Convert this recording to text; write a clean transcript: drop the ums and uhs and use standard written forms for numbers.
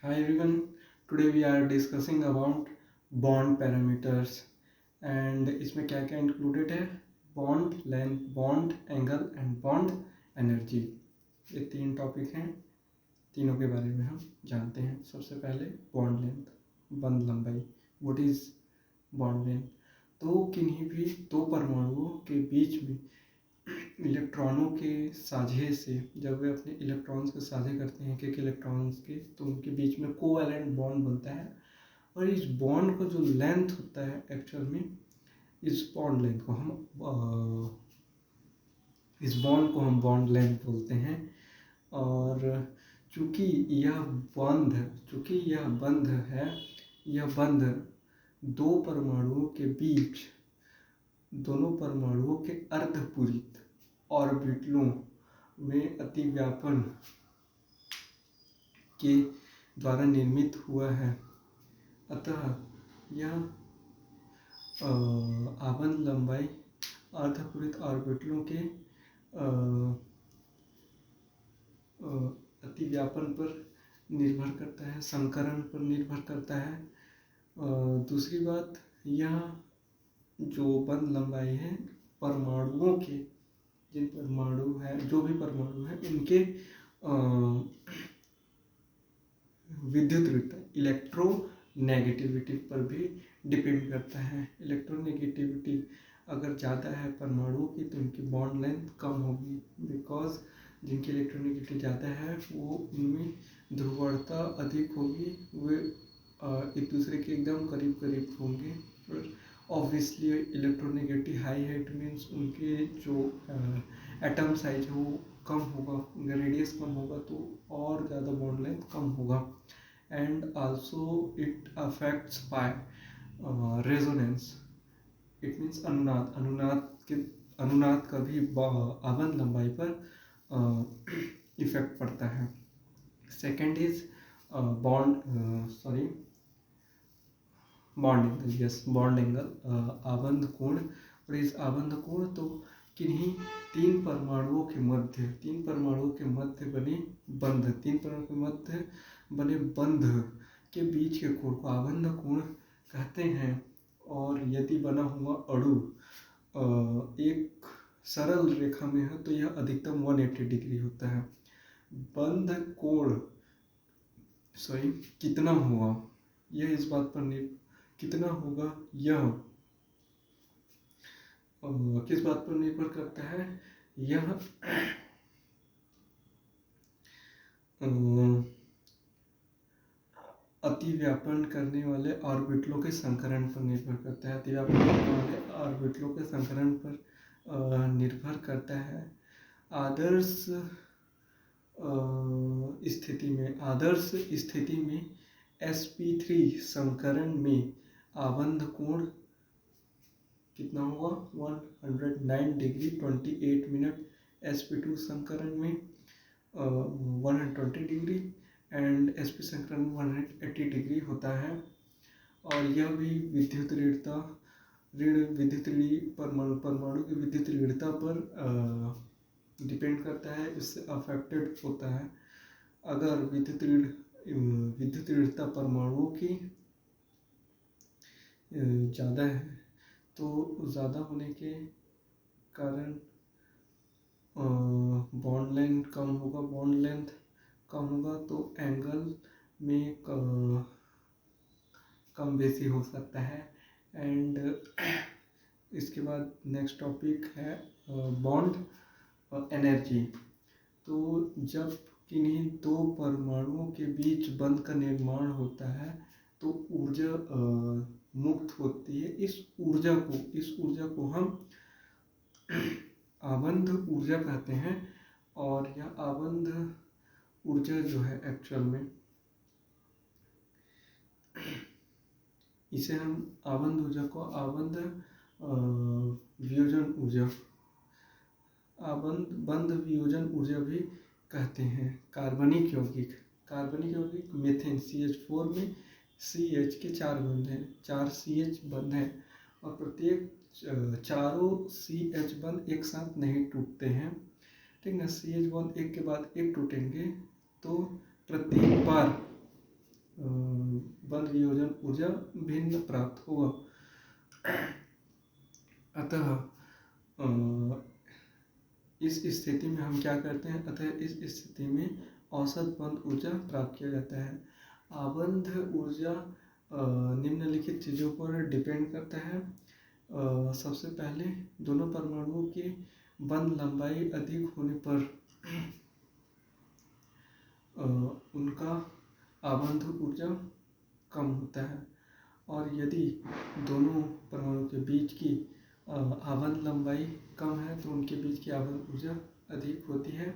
Hi everyone, today we are discussing about bond parameters and इसमें क्या क्या included है bond length, bond angle and bond energy। ये तीन टॉपिक हैं, तीनों के बारे में हम जानते हैं। सबसे पहले bond length, बंध लंबाई। What is bond length? तो किन्हीं भी दो परमाणुओं के बीच में इलेक्ट्रॉनों के साझे से जब वे अपने इलेक्ट्रॉन्स को साझे करते हैं एक इलेक्ट्रॉन्स के, तो उनके बीच में कोवैलेंट बॉन्ड बनता है। और इस बॉन्ड का जो लेंथ होता है एक्चुअल में, इस बॉन्ड को हम बॉन्ड लेंथ बोलते हैं। और चूंकि यह बंध दो परमाणुओं के बीच, दोनों परमाणुओं के अर्धपूरित ऑर्बिटलों में अतिव्यापन के द्वारा निर्मित हुआ है। अतः यह आबंध लंबाई अर्धपूरित ऑर्बिटलों के अतिव्यापन पर निर्भर करता है, संकरण पर निर्भर करता है। दूसरी बात, यह जो बंध लंबाई है परमाणुओं के, जो भी परमाणु है इनके विद्युत इलेक्ट्रोनेगेटिविटी पर भी डिपेंड करता है। इलेक्ट्रोनेगेटिविटी अगर ज़्यादा है परमाणुओं की तो इनकी बॉन्ड लेंथ कम होगी, बिकॉज जिनकी इलेक्ट्रोनेगेटिविटी ज़्यादा है वो उनमें ध्रुवणता अधिक होगी, वे एक दूसरे के एकदम करीब करीब होंगे। और ऑब्वियसली इलेक्ट्रोनेगेटिव हाई है, इट मीन्स उनके जो एटम साइज है वो कम होगा, उनका रेडियस कम होगा, तो और ज़्यादा बॉन्ड लेंथ कम होगा। And also it affects by resonance, it means अनुनाद का भी आबंध लंबाई पर इफेक्ट पड़ता है। सेकेंड इज बॉन्ड एंगल, आबंध कोण। और इस आबंध कोण तो किन्हीं तीन परमाणुओं के मध्य बने बंध के बीच के कोण को आबंध कोण कहते हैं। और यदि बना हुआ अणु एक सरल रेखा में है तो यह अधिकतम 180 डिग्री होता है। बंध कोण कितना होगा, यह इस बात पर कितना होगा, यह किस बात पर निर्भर करता है, यह अतिव्यापन करने वाले ऑर्बिटलों के संकरण पर निर्भर करता है। अतिव्यापन करने वाले ऑर्बिटलों के संकरण पर निर्भर करता है। आदर्श स्थिति में sp3 संकरण में आबंध कोण कितना होगा, 109 डिग्री 28 मिनट। sp2 संकरण में 120 डिग्री एंड sp संकरण में 180 डिग्री होता है। और यह भी परमाणु की विद्युत ऋणता पर डिपेंड करता है, इससे अफेक्टेड होता है। अगर विद्युत ऋणता परमाणुओं की ज़्यादा है तो ज़्यादा होने के कारण बॉन्ड लेंथ कम होगा तो एंगल में कम बेसी हो सकता है। एंड इसके बाद नेक्स्ट टॉपिक है बॉन्ड एनर्जी। तो जब किन्हीं दो परमाणुओं के बीच बंध का निर्माण होता है तो ऊर्जा मुक्त होती है। इस ऊर्जा को हम आबंध ऊर्जा कहते हैं। और यह आबंध ऊर्जा जो है एक्चुअल में, इसे हम आबंध ऊर्जा को आबंध वियोजन ऊर्जा भी कहते हैं। कार्बनिक यौगिक मीथेन CH4 में CH के 4 बंध हैं, 4 CH बंध हैं और प्रत्येक चारों CH बंध एक साथ नहीं टूटते हैं, ठीक है। CH बंध एक के बाद एक टूटेंगे, तो प्रत्येक बार बंध वियोजन ऊर्जा भिन्न प्राप्त होगा। अतः इस स्थिति में हम क्या करते हैं, अतः इस स्थिति में औसत बंध ऊर्जा प्राप्त किया जाता है। आबंध ऊर्जा निम्नलिखित चीज़ों पर डिपेंड करता है। सबसे पहले दोनों परमाणुओं की बंध लंबाई अधिक होने पर उनका आबंध ऊर्जा कम होता है, और यदि दोनों परमाणु के बीच की आबंध लंबाई कम है तो उनके बीच की आबंध ऊर्जा अधिक होती है।